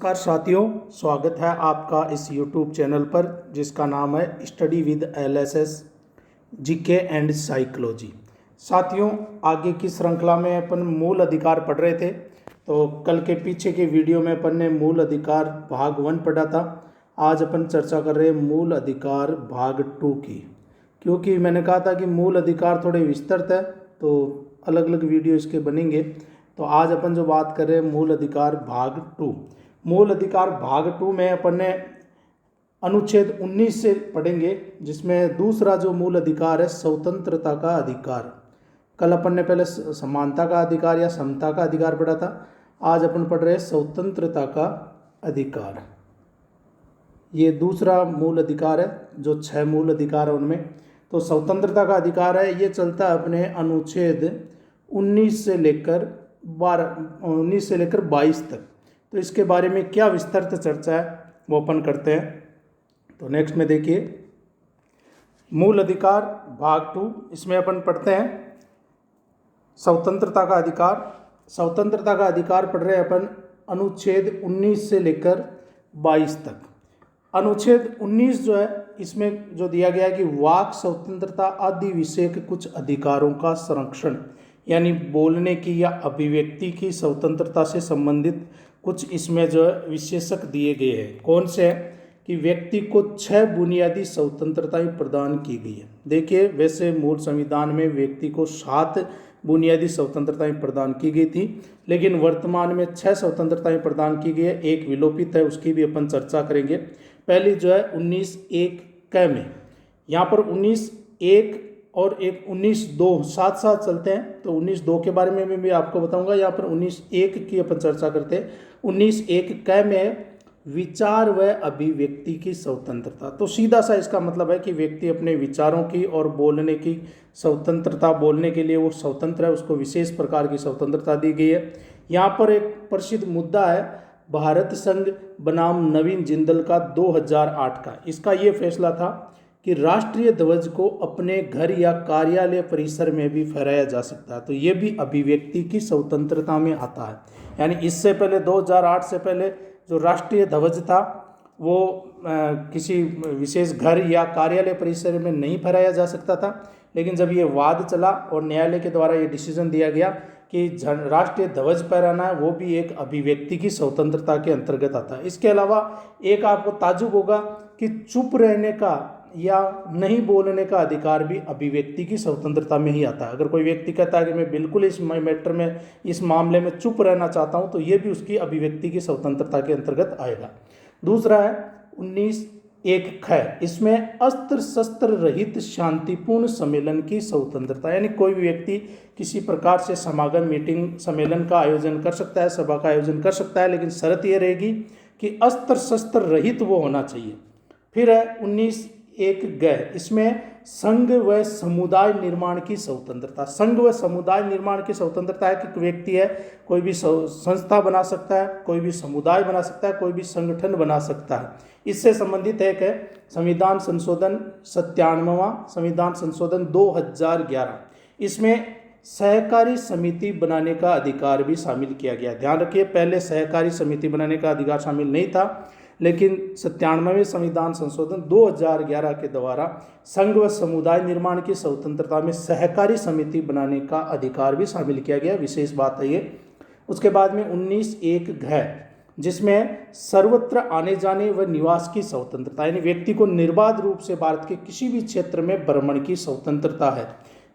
नमस्कार साथियों, स्वागत है आपका इस YouTube चैनल पर जिसका नाम है study with LSS GK and psychology. साथियों, आगे की श्रृंखला में अपन मूल अधिकार पढ़ रहे थे। तो कल के पीछे के वीडियो में अपन ने मूल अधिकार भाग 1 पढ़ा था। आज अपन चर्चा कर रहे हैं मूल अधिकार भाग 2 की, क्योंकि मैंने कहा था कि मूल अधिकार थोड़े विस्तृत है तो अलग अलग वीडियो इसके बनेंगे। तो आज अपन जो बात कर रहे हैं मूल अधिकार भाग 2। मूल अधिकार भाग 2 में अपन ने अनुच्छेद 19 से पढ़ेंगे, जिसमें दूसरा जो मूल अधिकार है स्वतंत्रता का अधिकार। कल अपन ने पहले समानता का अधिकार या समता का अधिकार पढ़ा था। आज अपन पढ़ रहे हैं स्वतंत्रता का अधिकार। ये दूसरा मूल अधिकार है, जो 6 मूल अधिकार है उनमें। तो स्वतंत्रता का अधिकार है, ये चलता है अपने अनुच्छेद 19 से लेकर 22 तक। तो इसके बारे में क्या विस्तृत चर्चा है वो अपन करते हैं। तो नेक्स्ट में देखिए मूल अधिकार भाग 2, इसमें अपन पढ़ते हैं स्वतंत्रता का अधिकार। स्वतंत्रता का अधिकार पढ़ रहे हैं अपन अनुच्छेद 19 से लेकर 22 तक। अनुच्छेद 19 जो है, इसमें जो दिया गया है कि वाक स्वतंत्रता आदि विषय के कुछ अधिकारों का संरक्षण, यानी बोलने की या अभिव्यक्ति की स्वतंत्रता से संबंधित कुछ इसमें जो है विशेषक दिए गए हैं। कौन से हैं कि व्यक्ति को 6 बुनियादी स्वतंत्रताएं प्रदान की गई है। देखिए, वैसे मूल संविधान में व्यक्ति को 7 बुनियादी स्वतंत्रताएं प्रदान की गई थी, लेकिन वर्तमान में 6 स्वतंत्रताएं प्रदान की गई है। एक विलोपित है, उसकी भी अपन चर्चा करेंगे। पहली जो है 19(1) क में, यहाँ पर 19(1) और एक 19(2) साथ साथ चलते हैं। तो 19(2) के बारे में भी आपको बताऊंगा। यहाँ पर 19(1) की अपन चर्चा करते हैं। 19(1) क में विचार व अभिव्यक्ति की स्वतंत्रता। तो सीधा सा इसका मतलब है कि व्यक्ति अपने विचारों की और बोलने की स्वतंत्रता, बोलने के लिए वो स्वतंत्र है, उसको विशेष प्रकार की स्वतंत्रता दी गई है। यहाँ पर एक प्रसिद्ध मुद्दा है भारत संघ बनाम नवीन जिंदल का 2008 का। इसका ये फैसला था कि राष्ट्रीय ध्वज को अपने घर या कार्यालय परिसर में भी फहराया जा सकता है। तो ये भी अभिव्यक्ति की स्वतंत्रता में आता है। यानी इससे पहले 2008 से पहले जो राष्ट्रीय ध्वज था वो किसी विशेष घर या कार्यालय परिसर में नहीं फहराया जा सकता था। लेकिन जब ये वाद चला और न्यायालय के द्वारा ये डिसीजन दिया गया कि राष्ट्रीय ध्वज फहराना है, वो भी एक अभिव्यक्ति की स्वतंत्रता के अंतर्गत आता है। इसके अलावा एक आपको ताज्जुब होगा कि चुप रहने का या नहीं बोलने का अधिकार भी अभिव्यक्ति की स्वतंत्रता में ही आता है। अगर कोई व्यक्ति कहता है कि मैं बिल्कुल इस मैटर में, इस मामले में चुप रहना चाहता हूं, तो ये भी उसकी अभिव्यक्ति की स्वतंत्रता के अंतर्गत आएगा। दूसरा है 19(1) ख, इसमें अस्त्र शस्त्र रहित शांतिपूर्ण सम्मेलन की स्वतंत्रता। यानी कोई भी व्यक्ति किसी प्रकार से समागम, मीटिंग, सम्मेलन का आयोजन कर सकता है, सभा का आयोजन कर सकता है, लेकिन शर्त यह रहेगी कि अस्त्र शस्त्र रहित वो होना चाहिए। फिर है 19(1) ग, इसमें संघ व समुदाय निर्माण की स्वतंत्रता। संघ व समुदाय निर्माण की स्वतंत्रता है कि व्यक्ति है कोई भी संस्था बना सकता है, कोई भी समुदाय बना सकता है, कोई भी संगठन बना सकता है। इससे संबंधित एक है संविधान संशोधन 97वां संविधान संशोधन 2011। इसमें सहकारी समिति बनाने का अधिकार भी शामिल किया गया। ध्यान रखिए, पहले सहकारी समिति बनाने का अधिकार शामिल नहीं था, लेकिन 97वें संविधान संशोधन 2011 के द्वारा संघ व समुदाय निर्माण की स्वतंत्रता में सहकारी समिति बनाने का अधिकार भी शामिल किया गया। विशेष बात है ये। उसके बाद में 19(1) घ, जिसमें सर्वत्र आने जाने व निवास की स्वतंत्रता, यानी व्यक्ति को निर्बाध रूप से भारत के किसी भी क्षेत्र में भ्रमण की स्वतंत्रता है।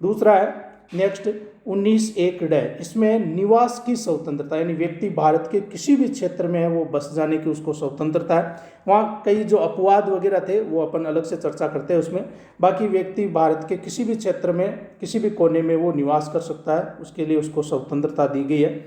दूसरा है नेक्स्ट 19(1) ड, इसमें निवास की स्वतंत्रता, यानी व्यक्ति भारत के किसी भी क्षेत्र में है वो बस जाने की उसको स्वतंत्रता है। वहाँ कई जो अपवाद वगैरह थे वो अपन अलग से चर्चा करते हैं उसमें। बाकी व्यक्ति भारत के किसी भी क्षेत्र में, किसी भी कोने में वो निवास कर सकता है, उसके लिए उसको स्वतंत्रता दी गई है।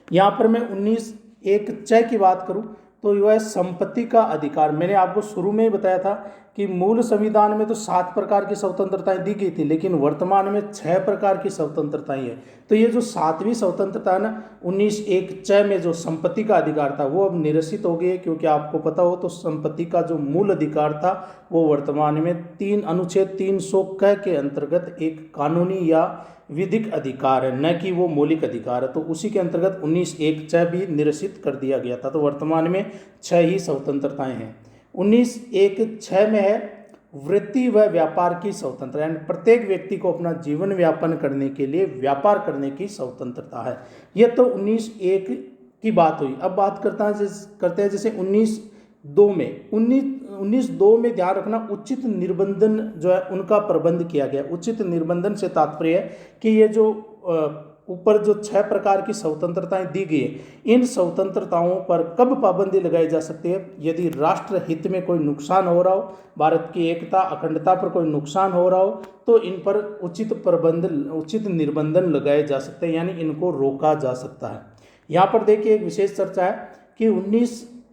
यहाँ पर मैं 19(1) च की बात करूँ तो यह है संपत्ति का अधिकार। मैंने आपको शुरू में ही बताया था कि मूल संविधान में तो 7 प्रकार की स्वतंत्रताएं दी गई थी, लेकिन वर्तमान में 6 प्रकार की स्वतंत्रताएं हैं। तो ये जो 7वीं स्वतंत्रता है ना, 19(1)(च) में जो संपत्ति का अधिकार था वो अब निरसित हो गई है, क्योंकि आपको पता हो तो संपत्ति का जो मूल अधिकार था वो वर्तमान में अनुच्छेद 300(क) के अंतर्गत एक कानूनी या विधिक अधिकार है, न कि वो मौलिक अधिकार है। तो उसी के अंतर्गत 19(1)(च) भी निरसित कर दिया गया था। तो वर्तमान में 6 ही स्वतंत्रताएं हैं। 19(1)(6) में है वृत्ति व व्यापार की स्वतंत्रता, यानी प्रत्येक व्यक्ति को अपना जीवन व्यापन करने के लिए व्यापार करने की स्वतंत्रता है। यह तो 19(1) की बात हुई। अब बात करते हैं जैसे 19(2) में 19(2) में ध्यान रखना, उचित निर्बंधन जो है उनका प्रबंध किया गया। उचित निर्बंधन से तात्पर्य है कि ये जो ऊपर जो 6 प्रकार की स्वतंत्रताएं दी गई है, इन स्वतंत्रताओं पर कब पाबंदी लगाई जा सकती है? यदि राष्ट्र हित में कोई नुकसान हो रहा हो, भारत की एकता अखंडता पर कोई नुकसान हो रहा हो, तो इन पर उचित निर्बंधन लगाए जा सकते हैं, यानी इनको रोका जा सकता है। यहाँ पर देखिए एक विशेष चर्चा है कि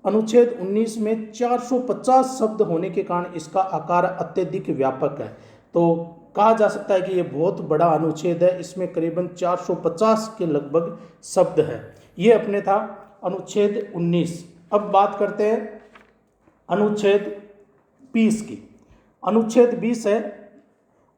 अनुच्छेद 19 में 450 शब्द होने के कारण इसका आकार अत्यधिक व्यापक है। तो कहा जा सकता है कि ये बहुत बड़ा अनुच्छेद है, इसमें करीबन 450 के लगभग शब्द है। ये अपने था अनुच्छेद 19। अब बात करते हैं अनुच्छेद 20 की। अनुच्छेद 20 है।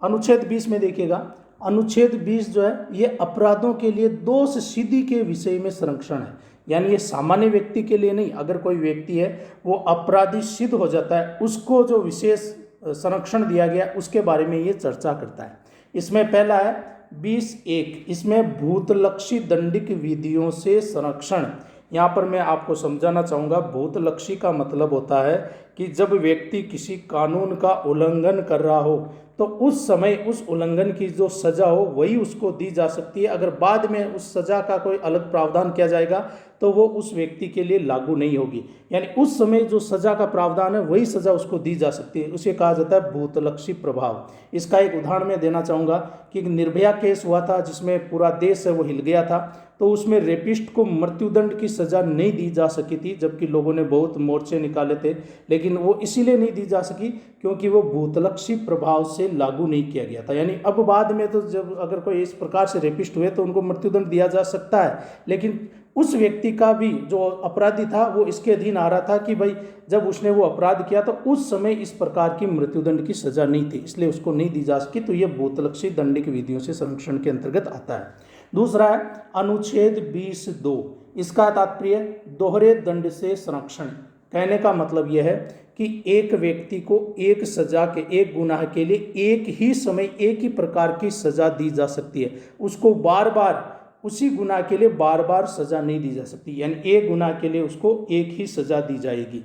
अनुच्छेद 20 में देखिएगा, अनुच्छेद 20 जो है ये अपराधों के लिए दोष सिद्धि के विषय में संरक्षण है, यानी ये सामान्य व्यक्ति के लिए नहीं। अगर कोई व्यक्ति है वो अपराधी सिद्ध हो जाता है, उसको जो विशेष संरक्षण दिया गया उसके बारे में ये चर्चा करता है। इसमें पहला है 20(1), इसमें भूतलक्षी दंडिक विधियों से संरक्षण। यहाँ पर मैं आपको समझाना चाहूँगा, भूतलक्षी का मतलब होता है कि जब व्यक्ति किसी कानून का उल्लंघन कर रहा हो तो उस समय उस उल्लंघन की जो सज़ा हो वही उसको दी जा सकती है। अगर बाद में उस सज़ा का कोई अलग प्रावधान किया जाएगा तो वो उस व्यक्ति के लिए लागू नहीं होगी, यानी उस समय जो सज़ा का प्रावधान है वही सज़ा उसको दी जा सकती है। उसे कहा जाता है भूतलक्षी प्रभाव। इसका एक उदाहरण मैं देना चाहूँगा कि निर्भया केस हुआ था जिसमें पूरा देश है वो हिल गया था। तो उसमें रेपिस्ट को मृत्युदंड की सज़ा नहीं दी जा सकी थी, जबकि लोगों ने बहुत मोर्चे निकाले थे, लेकिन वो इसीलिए नहीं दी जा सकी क्योंकि वो भूतलक्षी प्रभाव से लागू नहीं किया गया था। यानी अब बाद में तो जब अगर कोई इस प्रकार से रेपिस्ट हुए तो उनको मृत्युदंड दिया जा सकता है, लेकिन उस व्यक्ति का भी जो अपराधी था वो इसके अधीन आ रहा था कि भाई जब उसने वो अपराध किया तो उस समय इस प्रकार की मृत्युदंड की सज़ा नहीं थी, इसलिए उसको नहीं दी जा सकी। तो ये भूतलक्षी दंडिक विधियों से संरक्षण के अंतर्गत आता है। दूसरा है अनुच्छेद 20(2), इसका तात्पर्य दोहरे दंड से संरक्षण। कहने का मतलब यह है कि एक व्यक्ति को एक सजा के एक गुनाह के लिए एक ही समय एक ही प्रकार की सजा दी जा सकती है, उसको बार बार उसी गुनाह के लिए बार बार सजा नहीं दी जा सकती, यानी एक गुनाह के लिए उसको एक ही सजा दी जाएगी।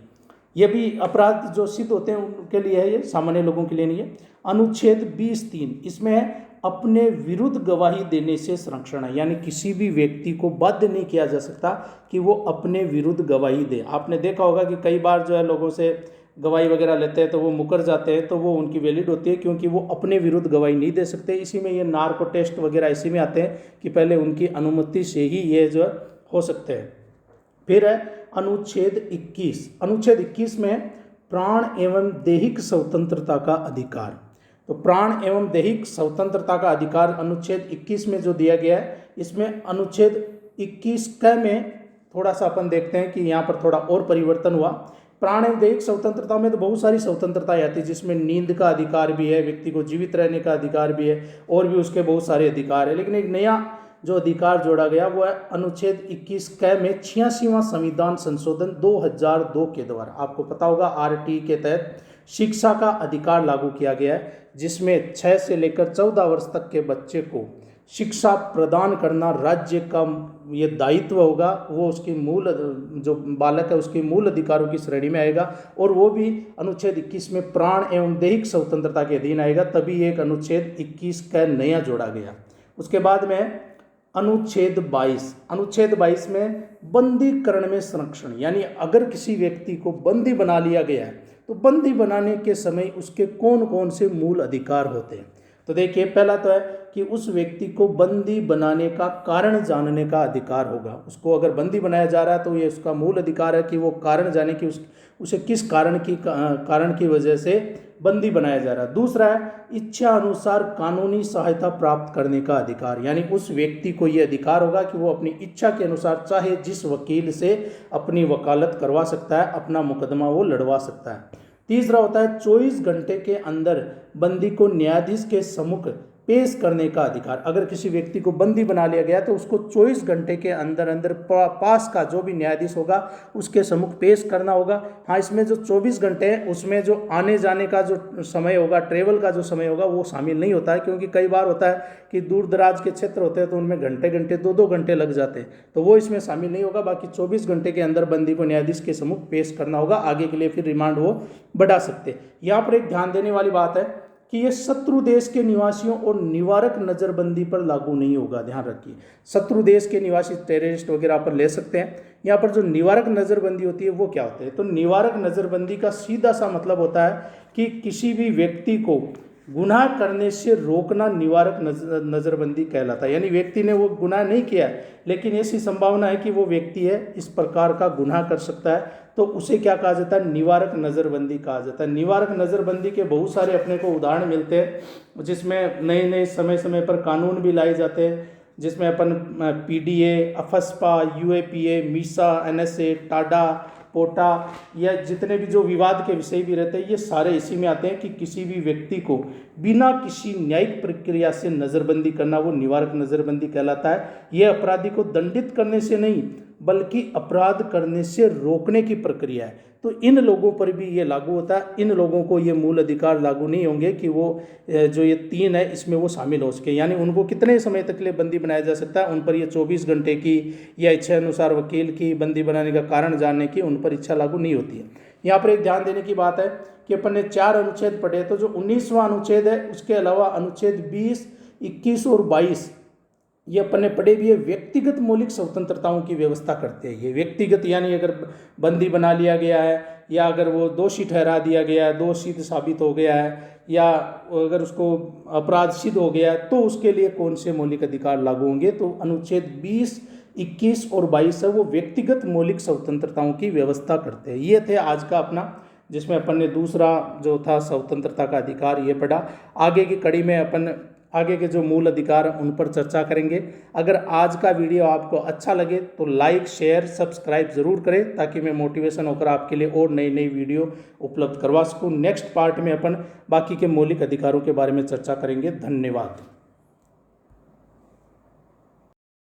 ये भी अपराध जो सिद्ध होते हैं उनके लिए है, ये सामान्य लोगों के लिए नहीं है। अनुच्छेद 20(3), इसमें है अपने विरुद्ध गवाही देने से संरक्षण है, यानी किसी भी व्यक्ति को बाध्य नहीं किया जा सकता कि वो अपने विरुद्ध गवाही दे। आपने देखा होगा कि कई बार जो है लोगों से गवाही वगैरह लेते हैं तो वो मुकर जाते हैं, तो वो उनकी वैलिड होती है क्योंकि वो अपने विरुद्ध गवाही नहीं दे सकते। इसी में ये नार्को टेस्ट वगैरह इसी में आते हैं कि पहले उनकी अनुमति से ही ये जो है हो सकते हैं। फिर है अनुच्छेद 21। अनुच्छेद 21 में प्राण एवं दैहिक स्वतंत्रता का अधिकार। तो प्राण एवं दैहिक स्वतंत्रता का अधिकार अनुच्छेद 21 में जो दिया गया है, इसमें अनुच्छेद 21(क) में थोड़ा सा अपन देखते हैं कि यहाँ पर थोड़ा और परिवर्तन हुआ। प्राण एवं दैहिक स्वतंत्रता में तो बहुत सारी स्वतंत्रताएं आती है, जिसमें नींद का अधिकार भी है, व्यक्ति को जीवित रहने का अधिकार भी है, और भी उसके बहुत सारे अधिकार है। लेकिन एक नया जो अधिकार जोड़ा गया वो है अनुच्छेद 21(क) में 86वां संविधान संशोधन 2002 के द्वारा। आपको पता होगा RT के तहत शिक्षा का अधिकार लागू किया गया है, जिसमें 6 से लेकर 14 वर्ष तक के बच्चे को शिक्षा प्रदान करना राज्य का ये दायित्व होगा। वो उसकी मूल जो बालक है उसके मूल अधिकारों की श्रेणी में आएगा, और वो भी अनुच्छेद 21 में प्राण एवं दैहिक स्वतंत्रता के अधीन आएगा। तभी एक अनुच्छेद 21(क) नया जोड़ा गया। उसके बाद में अनुच्छेद 22। अनुच्छेद 22 में बंदीकरण में संरक्षण, यानी अगर किसी व्यक्ति को बंदी बना लिया गया है तो बंदी बनाने के समय उसके कौन कौन से मूल अधिकार होते हैं। तो देखिए, पहला तो है कि उस व्यक्ति को बंदी बनाने का कारण जानने का अधिकार होगा। उसको अगर बंदी बनाया जा रहा है तो ये उसका मूल अधिकार है कि वो कारण जाने कि उसे किस कारण की वजह से बंदी बनाया जा रहा है। दूसरा है इच्छा अनुसार कानूनी सहायता प्राप्त करने का अधिकार, यानी उस व्यक्ति को ये अधिकार होगा कि वो अपनी इच्छा के अनुसार चाहे जिस वकील से अपनी वकालत करवा सकता है, अपना मुकदमा वो लड़वा सकता है। तीसरा होता है 24 घंटे के अंदर बंदी को न्यायाधीश के सम्मुख पेश करने का अधिकार। अगर किसी व्यक्ति को बंदी बना लिया गया तो उसको 24 घंटे के अंदर अंदर पास का जो भी न्यायाधीश होगा उसके सम्मुख पेश करना होगा। हाँ, इसमें जो 24 घंटे हैं उसमें जो आने जाने का जो समय होगा, ट्रेवल का जो समय होगा वो शामिल नहीं होता है, क्योंकि कई बार होता है कि दूर दराज के क्षेत्र होते हैं तो उनमें घंटे घंटे 2-2 घंटे लग जाते हैं, तो वो इसमें शामिल नहीं होगा। बाकी 24 घंटे के अंदर बंदी को न्यायाधीश के सम्मुख पेश करना होगा। आगे के लिए फिर रिमांड वो बढ़ा सकते हैं। यहाँ पर एक ध्यान देने वाली बात है कि ये शत्रु देश के निवासियों और निवारक नज़रबंदी पर लागू नहीं होगा। ध्यान रखिए, शत्रु देश के निवासी टेररिस्ट वगैरह पर ले सकते हैं। यहाँ पर जो निवारक नज़रबंदी होती है वो क्या होती है? तो निवारक नज़रबंदी का सीधा सा मतलब होता है कि किसी भी व्यक्ति को गुनाह करने से रोकना निवारक नज़रबंदी कहलाता है। यानी व्यक्ति ने वो गुनाह नहीं किया है, लेकिन ऐसी संभावना है कि वो व्यक्ति है इस प्रकार का गुनाह कर सकता है, तो उसे क्या कहा जाता है? निवारक नज़रबंदी कहा जाता है। निवारक नज़रबंदी के बहुत सारे अपने को उदाहरण मिलते हैं, जिसमें नए नए समय समय पर कानून भी लाए जाते हैं, जिसमें अपन PDA, AFSPA, UAPA, MISA, NSA, TADA, POTA, या जितने भी जो विवाद के विषय भी रहते हैं ये सारे इसी में आते हैं कि किसी भी व्यक्ति को बिना किसी न्यायिक प्रक्रिया से नज़रबंदी करना वो निवारक नज़रबंदी कहलाता है। ये अपराधी को दंडित करने से नहीं बल्कि अपराध करने से रोकने की प्रक्रिया है। तो इन लोगों पर भी ये लागू होता है। इन लोगों को ये मूल अधिकार लागू नहीं होंगे कि वो जो ये 3 है इसमें वो शामिल हो सके, यानी उनको कितने समय तक के लिए बंदी बनाया जा सकता है, उन पर ये 24 घंटे की या इच्छा अनुसार वकील की बंदी बनाने का कारण जानने की उन पर इच्छा लागू नहीं होती है। यहाँ पर एक ध्यान देने की बात है कि अपन ने 4 अनुच्छेद पढ़े, तो जो 19वां अनुच्छेद है उसके अलावा अनुच्छेद 20, 21 और 22 ये अपन ने पढ़े भी है, व्यक्तिगत मौलिक स्वतंत्रताओं की व्यवस्था करते हैं। ये व्यक्तिगत यानी अगर बंदी बना लिया गया है या अगर वो दोषी ठहरा दिया गया है, दोषी साबित हो गया है, या अगर उसको अपराध सिद्ध हो गया है, तो उसके लिए कौन से मौलिक अधिकार लागू होंगे? तो अनुच्छेद 20, 21 और 22 है वो व्यक्तिगत मौलिक स्वतंत्रताओं की व्यवस्था करते हैं। ये थे आज का अपना, जिसमें अपन ने दूसरा जो था स्वतंत्रता का अधिकार ये पढ़ा। आगे की कड़ी में अपन आगे के जो मूल अधिकार हैं उन पर चर्चा करेंगे। अगर आज का वीडियो आपको अच्छा लगे तो लाइक, शेयर, सब्सक्राइब ज़रूर करें, ताकि मैं मोटिवेशन होकर आपके लिए और नई नई वीडियो उपलब्ध करवा सकूं। नेक्स्ट पार्ट में अपन बाकी के मौलिक अधिकारों के बारे में चर्चा करेंगे। धन्यवाद।